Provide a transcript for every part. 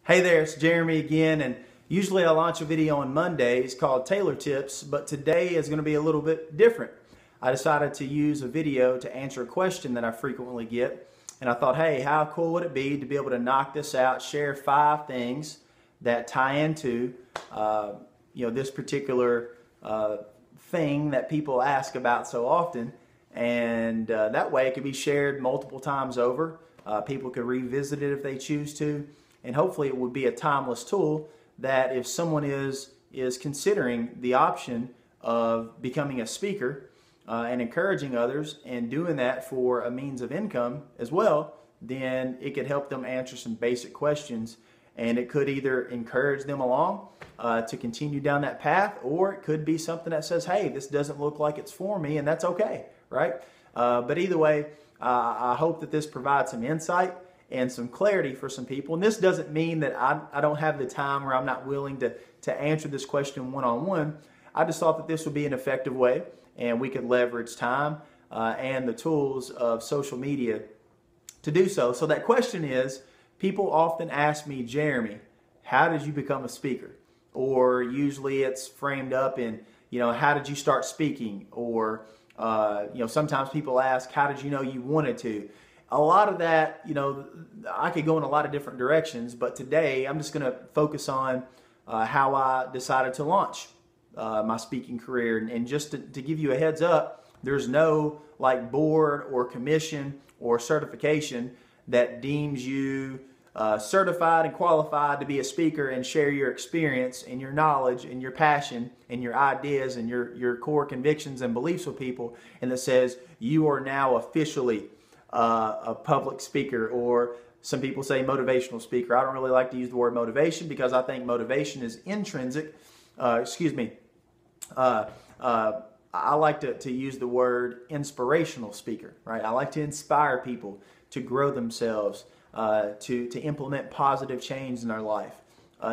Hey there, it's Jeremy again, and usually I launch a video on Mondays called Taylor Tips, but today is going to be a little bit different. I decided to use a video to answer a question that I frequently get, and I thought, hey, how cool would it be to be able to knock this out, share 5 things that tie into this particular thing that people ask about so often, and that way it could be shared multiple times over. People could revisit it if they choose to. And hopefully it would be a timeless tool that if someone is considering the option of becoming a speaker and encouraging others and doing that for a means of income as well, then it could help them answer some basic questions, and it could either encourage them along to continue down that path, or it could be something that says, hey, this doesn't look like it's for me, and that's okay, right? But either way, I hope that this provides some insight and some clarity for some people. And this doesn't mean that I don't have the time or I'm not willing to answer this question one-on-one. I just thought that this would be an effective way, and we could leverage time and the tools of social media to do so. So that question is, people often ask me, Jeremy, how did you become a speaker? Or usually it's framed up in, how did you start speaking? Or, sometimes people ask, how did you know you wanted to? A lot of that, I could go in a lot of different directions, but today I'm just going to focus on how I decided to launch my speaking career. And just to give you a heads up, there's no board or commission or certification that deems you certified and qualified to be a speaker and share your experience and your knowledge and your passion and your ideas and your core convictions and beliefs with people, and that says you are now officially a public speaker, or some people say motivational speaker. I don't really like to use the word motivation because I think motivation is intrinsic. I like to use the word inspirational speaker, right? I like to inspire people to grow themselves, to implement positive change in their life,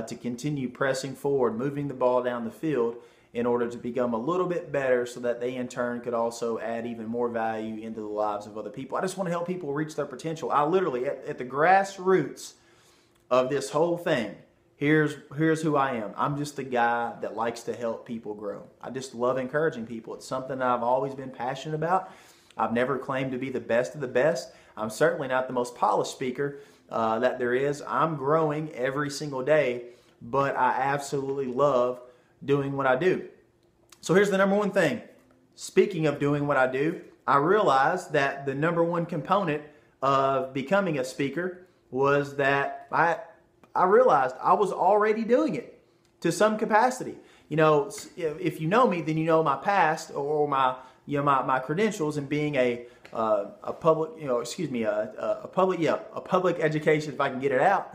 to continue pressing forward, moving the ball down the field in order to become a little bit better so that they in turn could also add even more value into the lives of other people. I just want to help people reach their potential. I literally, at the grassroots of this whole thing, here's who I am. I'm just the guy that likes to help people grow. I just love encouraging people. It's something that I've always been passionate about. I've never claimed to be the best of the best. I'm certainly not the most polished speaker that there is. I'm growing every single day, but I absolutely love doing what I do. So here's the number one thing. Speaking of doing what I do, I realized that the number one component of becoming a speaker was that I realized I was already doing it to some capacity. If you know me, then you know my past or my credentials in being a public education, if I can get it out.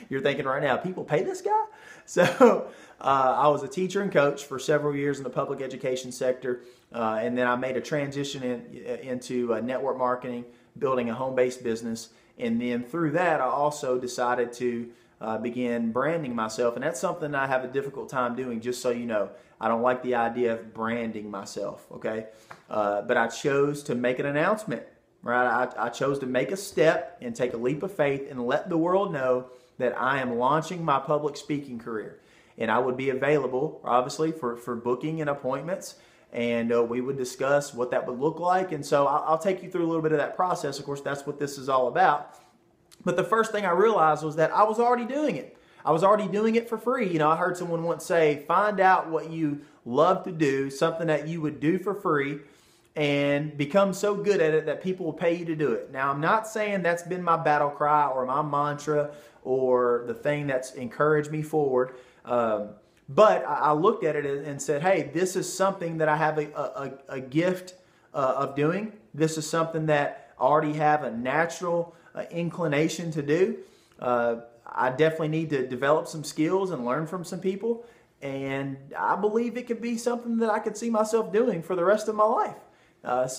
You're thinking right now, people pay this guy? So I was a teacher and coach for several years in the public education sector, and then I made a transition into network marketing, building a home-based business, and then through that I also decided to begin branding myself, and that's something I have a difficult time doing, just so you know. I don't like the idea of branding myself, okay? But I chose to make an announcement, right? I chose to make a step and take a leap of faith and let the world know that I am launching my public speaking career. And I would be available, obviously, for booking and appointments, and we would discuss what that would look like. And so I'll take you through a little bit of that process. Of course, that's what this is all about. But the first thing I realized was that I was already doing it. I was already doing it for free. I heard someone once say, find out what you love to do, something that you would do for free, and become so good at it that people will pay you to do it. Now, I'm not saying that's been my battle cry or my mantra or the thing that's encouraged me forward. But I looked at it and said, hey, this is something that I have a gift of doing. This is something that I already have a natural inclination to do. I definitely need to develop some skills and learn from some people. And I believe it could be something that I could see myself doing for the rest of my life. That's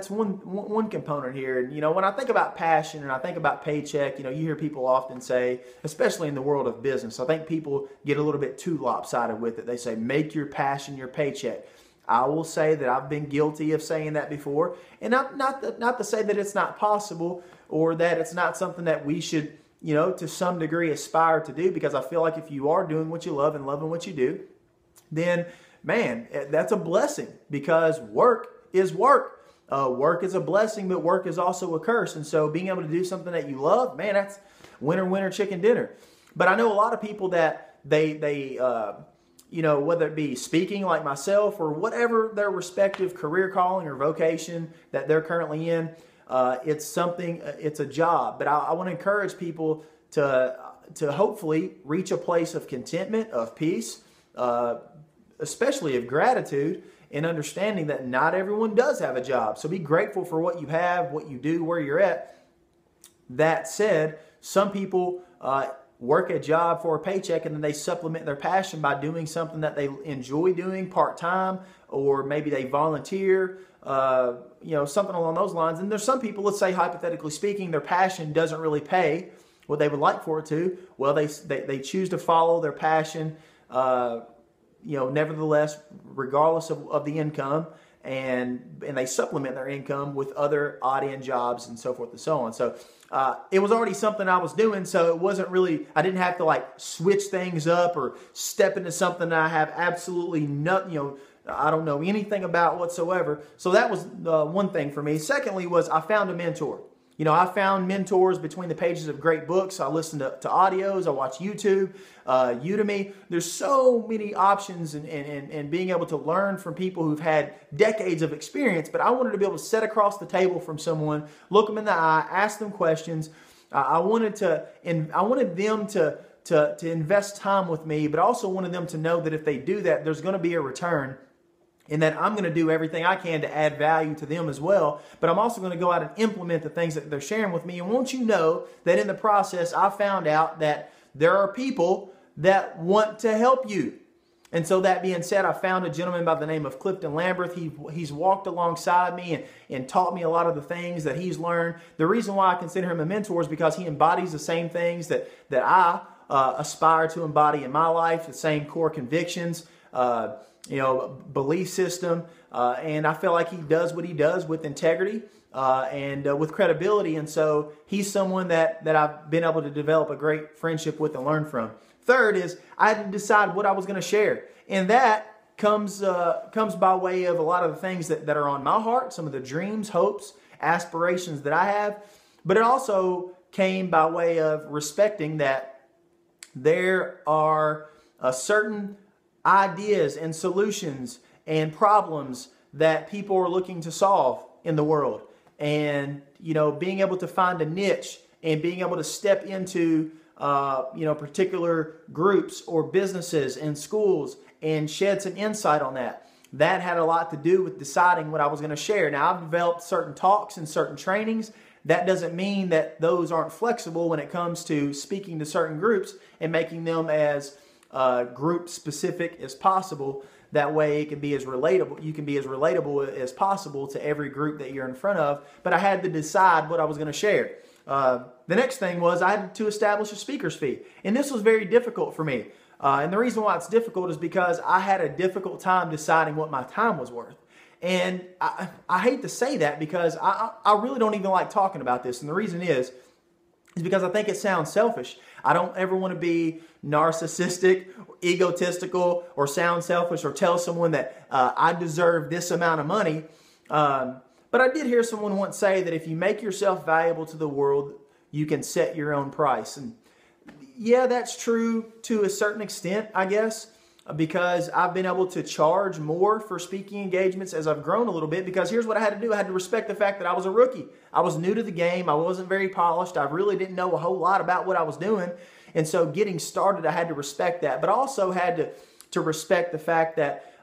one component here. And when I think about passion and I think about paycheck, you hear people often say, especially in the world of business, I think people get a little bit too lopsided with it. They say, make your passion your paycheck. I will say that I've been guilty of saying that before, and not to say that it's not possible or that it's not something that we should to some degree aspire to do, because I feel like if you are doing what you love and loving what you do, then man, that's a blessing, because work is work. Work is a blessing, but work is also a curse. And so being able to do something that you love, man, that's winner, winner, chicken dinner. But I know a lot of people that they whether it be speaking like myself or whatever their respective career calling or vocation that they're currently in, it's a job. But I want to encourage people to hopefully reach a place of contentment, of peace, especially of gratitude, and understanding that not everyone does have a job. So be grateful for what you have, what you do, where you're at. That said, some people work a job for a paycheck, and then they supplement their passion by doing something that they enjoy doing part-time, or maybe they volunteer, something along those lines. And there's some people, let's say hypothetically speaking, their passion doesn't really pay what they would like for it to. Well, they choose to follow their passion, nevertheless, regardless of the income, and they supplement their income with other odd-end jobs and so forth and so on. So it was already something I was doing, so it wasn't really, I didn't have to like switch things up or step into something that I have absolutely nothing, I don't know anything about whatsoever. So that was one thing for me. Secondly was I found a mentor. I found mentors between the pages of great books. I listened to audios. I watch YouTube, Udemy. There's so many options and being able to learn from people who've had decades of experience. But I wanted to be able to sit across the table from someone, look them in the eye, ask them questions. I wanted them to invest time with me, but also wanted them to know that if they do that, there's going to be a return, and that I'm going to do everything I can to add value to them as well. But I'm also going to go out and implement the things that they're sharing with me. And won't you know that in the process, I found out that there are people that want to help you. And so that being said, I found a gentleman by the name of Clifton Lamberth. He's walked alongside me and taught me a lot of the things that he's learned. The reason why I consider him a mentor is because he embodies the same things that I aspire to embody in my life, the same core convictions, belief system, and I feel like he does what he does with integrity and with credibility. And so he's someone that I've been able to develop a great friendship with and learn from. Third is I had to decide what I was going to share, and that comes by way of a lot of the things that are on my heart, some of the dreams, hopes, aspirations that I have. But it also came by way of respecting that there are certain ideas and solutions and problems that people are looking to solve in the world. And, being able to find a niche and being able to step into, particular groups or businesses and schools and shed some insight on that. That had a lot to do with deciding what I was going to share. Now, I've developed certain talks and certain trainings. That doesn't mean that those aren't flexible when it comes to speaking to certain groups and making them as group specific as possible. That way it can be as relatable. You can be as relatable as possible to every group that you're in front of. But I had to decide what I was going to share. The next thing was I had to establish a speaker's fee. And this was very difficult for me. And the reason why it's difficult is because I had a difficult time deciding what my time was worth. And I hate to say that because I really don't even like talking about this. And the reason is because I think it sounds selfish. I don't ever want to be narcissistic, egotistical, or sound selfish or tell someone that I deserve this amount of money. But I did hear someone once say that if you make yourself valuable to the world, you can set your own price. And yeah, that's true to a certain extent, I guess, because I've been able to charge more for speaking engagements as I've grown a little bit, because here's what I had to do. I had to respect the fact that I was a rookie. I was new to the game. I wasn't very polished. I really didn't know a whole lot about what I was doing. And so getting started, I had to respect that. But I also had to respect the fact that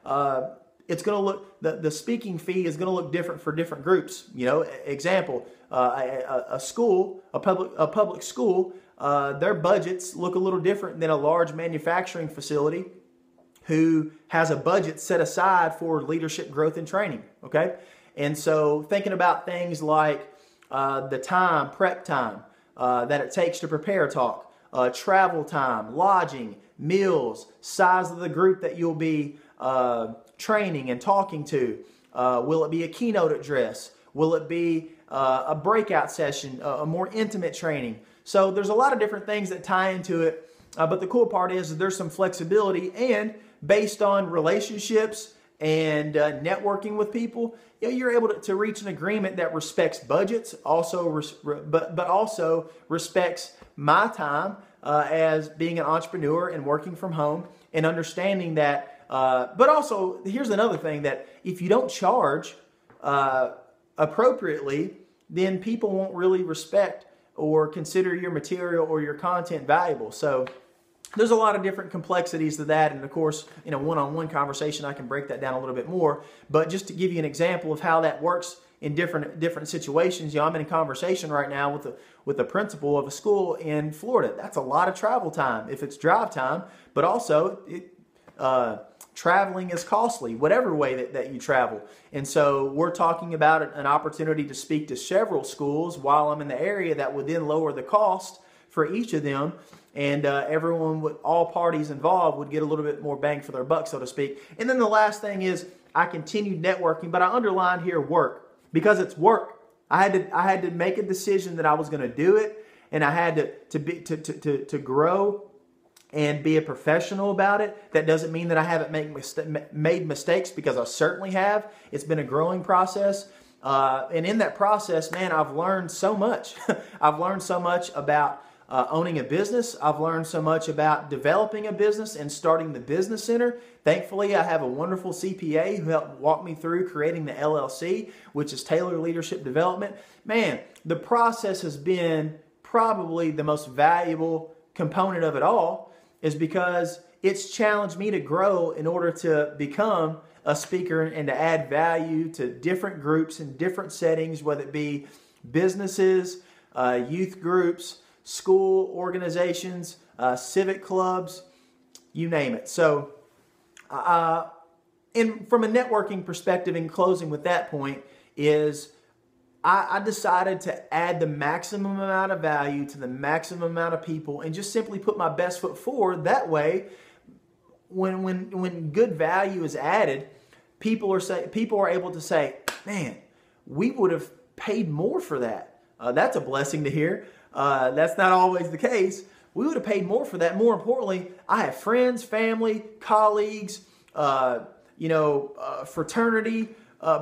it's going to look, the speaking fee is going to look different for different groups. Example, a public school, their budgets look a little different than a large manufacturing facility who has a budget set aside for leadership growth and training, okay? And so thinking about things like the prep time that it takes to prepare a talk, travel time, lodging, meals, size of the group that you'll be training and talking to. Will it be a keynote address? Will it be a breakout session, a more intimate training? So there's a lot of different things that tie into it. But the cool part is that there's some flexibility, and based on relationships and networking with people, you're able to reach an agreement that respects budgets, but also respects my time as being an entrepreneur and working from home, and understanding that. But also, here's another thing, that if you don't charge appropriately, then people won't really respect or consider your material or your content valuable. So there's a lot of different complexities to that, and of course, in a one-on-one conversation, I can break that down a little bit more. But just to give you an example of how that works in different situations, I'm in a conversation right now with the principal of a school in Florida. That's a lot of travel time if it's drive time, but also traveling is costly, whatever way that you travel. And so we're talking about an opportunity to speak to several schools while I'm in the area that would then lower the cost for each of them. And all parties involved would get a little bit more bang for their buck, so to speak. And then the last thing is I continued networking, but I underlined here work, because it's work. I had to make a decision that I was going to do it, and I had to grow and be a professional about it. That doesn't mean that I haven't made mistakes, because I certainly have. It's been a growing process. And in that process, man, I've learned so much. I've learned so much about owning a business. I've learned so much about developing a business and starting the business center. Thankfully, I have a wonderful CPA who helped walk me through creating the LLC, which is Taylor Leadership Development. Man, the process has been probably the most valuable component of it all, is because it's challenged me to grow in order to become a speaker and to add value to different groups in different settings, whether it be businesses, youth groups, school organizations, civic clubs, you name it. So, from a networking perspective, in closing with that point, is I decided to add the maximum amount of value to the maximum amount of people, and just simply put my best foot forward. That way, when good value is added, people are able to say, man, we would have paid more for that. That's a blessing to hear. That's not always the case. We would have paid more for that. More importantly, I have friends, family, colleagues, fraternity,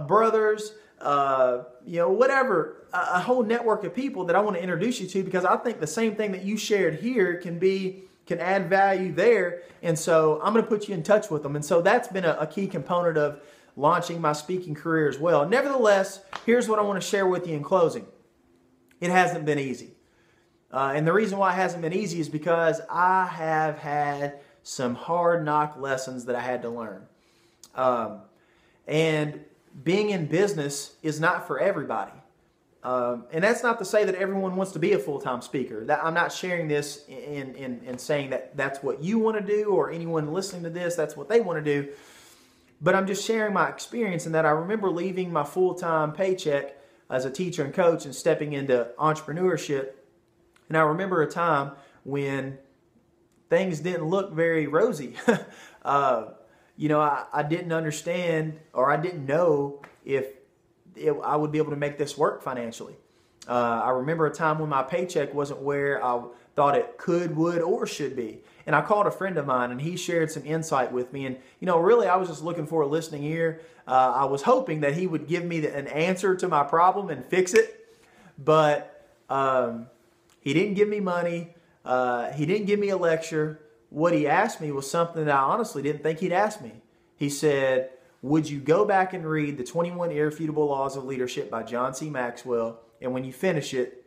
brothers, whatever, a whole network of people that I want to introduce you to, because I think the same thing that you shared here can add value there. And so I'm going to put you in touch with them. And so that's been a key component of launching my speaking career as well. Nevertheless, here's what I want to share with you in closing. It hasn't been easy. And the reason why it hasn't been easy is because I have had some hard knock lessons that I had to learn. And being in business is not for everybody. And that's not to say that everyone wants to be a full-time speaker. I'm not sharing this in saying that that's what you want to do, or anyone listening to this, that's what they want to do. But I'm just sharing my experience, in that I remember leaving my full-time paycheck as a teacher and coach and stepping into entrepreneurship. And I remember a time when things didn't look very rosy. I didn't understand, or I didn't know if I would be able to make this work financially. I remember a time when my paycheck wasn't where I thought it could, would, or should be. And I called a friend of mine, and he shared some insight with me. And, really, I was just looking for a listening ear. I was hoping that he would give me an answer to my problem and fix it. But he didn't give me money. He didn't give me a lecture. What he asked me was something that I honestly didn't think he'd ask me. He said, would you go back and read The 21 Irrefutable Laws of Leadership by John C. Maxwell, and when you finish it,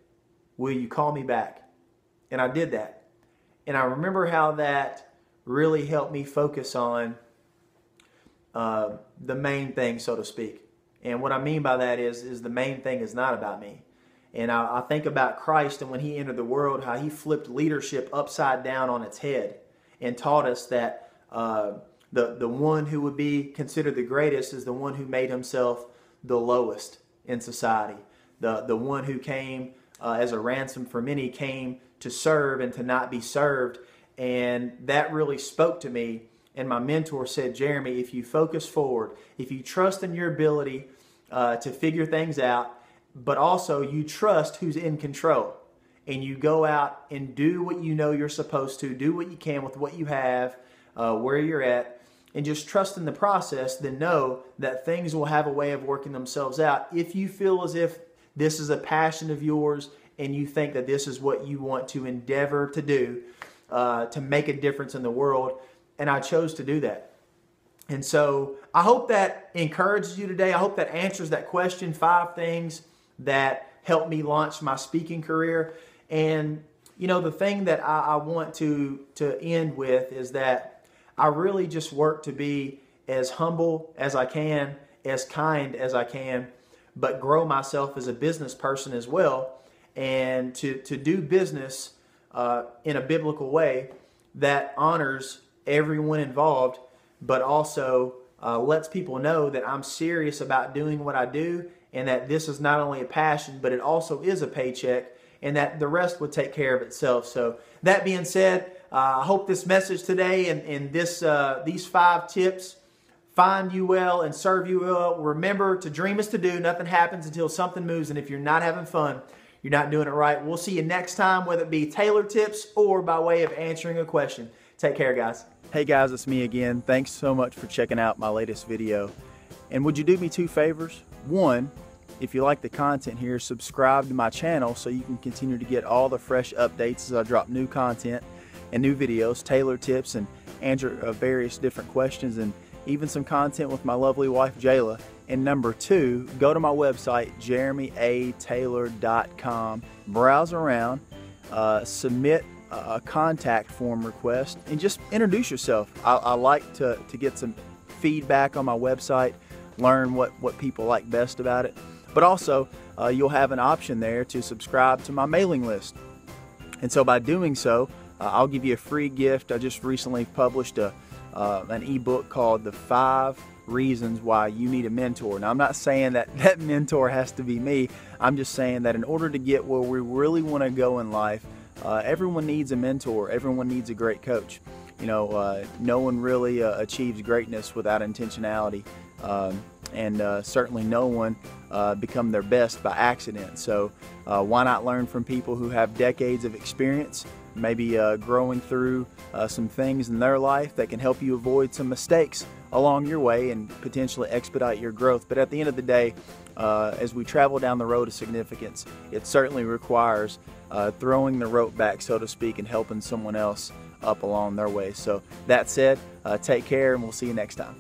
will you call me back? And I did that. And I remember how that really helped me focus on the main thing, so to speak. And what I mean by that is the main thing is not about me. And I think about Christ, and when he entered the world, how he flipped leadership upside down on its head and taught us that the one who would be considered the greatest is the one who made himself the lowest in society. The one who came as a ransom for many, came to serve and to not be served. And that really spoke to me. And my mentor said, Jeremy, if you focus forward, if you trust in your ability to figure things out, but also you trust who's in control. and you go out and do what you know you're supposed to, do what you can with what you have, where you're at, and just trust in the process, then know that things will have a way of working themselves out. If you feel as if this is a passion of yours and you think that this is what you want to endeavor to do to make a difference in the world, and I chose to do that. And so I hope that encourages you today. I hope that answers that question, 5 things that helped me launch my speaking career. And you know, the thing that I want to end with is that I really just work to be as humble as I can, as kind as I can, but grow myself as a business person as well, and to do business in a biblical way that honors everyone involved, but also lets people know that I'm serious about doing what I do, and that this is not only a passion, but it also is a paycheck, and that the rest would take care of itself. So that being said, I hope this message today and these 5 tips find you well and serve you well. Remember, to dream is to do. Nothing happens until something moves, and if you're not having fun, you're not doing it right. We'll see you next time, whether it be Taylor tips or by way of answering a question. Take care, guys. Hey guys, it's me again. Thanks so much for checking out my latest video. And would you do me 2 favors? One, if you like the content here, subscribe to my channel so you can continue to get all the fresh updates as I drop new content and new videos, Taylor tips, and answer various different questions, and even some content with my lovely wife Jayla. And number 2, go to my website, jeremyataylor.com, browse around, submit a contact form request, and just introduce yourself. I like to get some feedback on my website, learn what people like best about it. But also, you'll have an option there to subscribe to my mailing list. And so by doing so, I'll give you a free gift. I just recently published an ebook called The 5 Reasons Why You Need a Mentor. Now, I'm not saying that that mentor has to be me. I'm just saying that in order to get where we really want to go in life, everyone needs a mentor. Everyone needs a great coach. You know, no one really achieves greatness without intentionality. And certainly no one become their best by accident. So why not learn from people who have decades of experience, maybe growing through some things in their life that can help you avoid some mistakes along your way and potentially expedite your growth. But at the end of the day, as we travel down the road of significance, it certainly requires throwing the rope back, so to speak, and helping someone else up along their way. So that said, take care, and we'll see you next time.